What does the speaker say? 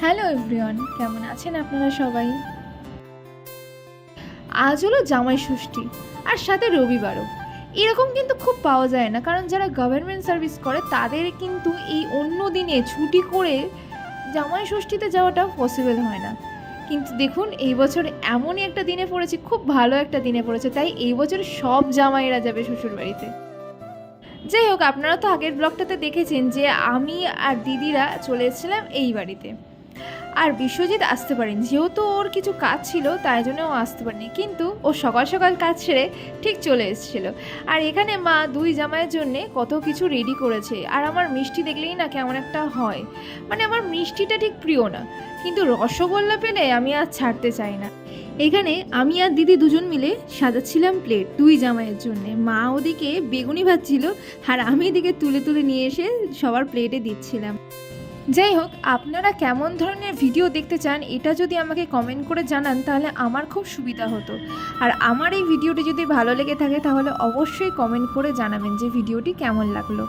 Hello everyone, কেমন আছেন আপনারা সবাই? আজ হলো জামাই ষষ্ঠী আর সাথে রবিবারও। এরকম কিন্তু খুব পাওয়া যায় না, কারণ যারা গভর্নমেন্ট সার্ভিস করে তাদের কিন্তু এই অন্য দিনে ছুটি করে জামাই ষষ্ঠীতে যাওয়াটা পসিবল হয় না। কিন্তু দেখুন এই বছর এমনই একটা দিনে পড়েছে, খুব ভালো একটা দিনে পড়েছে, তাই এই বছর সব জামাইরা যাবে শ্বশুরবাড়িতে। যাই হোক, আপনারা তো আগের ব্লগটাতে দেখেছেন যে আমি আর দিদিরা চলে এসেছিলাম এই বাড়িতে। আর বিশ্বজিৎ আসতে পারেনি, যেহেতু ওর কিছু কাজ ছিল তাই জন্য ও আসতে পারেনি, কিন্তু ও সকাল সকাল কাজ সেরে ঠিক চলে এসেছিল। আর এখানে মা দুই জামাইয়ের জন্যে কত কিছু রেডি করেছে। আর আমার মিষ্টি দেখলেই না কেমন একটা হয়, মানে আমার মিষ্টিটা ঠিক প্রিয় না, কিন্তু রসগোল্লা পেলে আমি আর ছাড়তে চাই না। এখানে আমি আর দিদি দুজন মিলে সাজাচ্ছিলাম প্লেট দুই জামাইয়ের জন্য। মা ওদিকে বেগুনি ভাজছিল আর আমি এদিকে তুলে তুলে নিয়ে এসে সবার প্লেটে দিচ্ছিলাম। যাই হোক, আপনারা কেমন ধরনের ভিডিও দেখতে চান এটা যদি আমাকে কমেন্ট করে জানান তাহলে আমার খুব সুবিধা হতো। আর আমার এই ভিডিওটি যদি ভালো লেগে থাকে তাহলে অবশ্যই কমেন্ট করে জানাবেন যে ভিডিওটি কেমন লাগলো।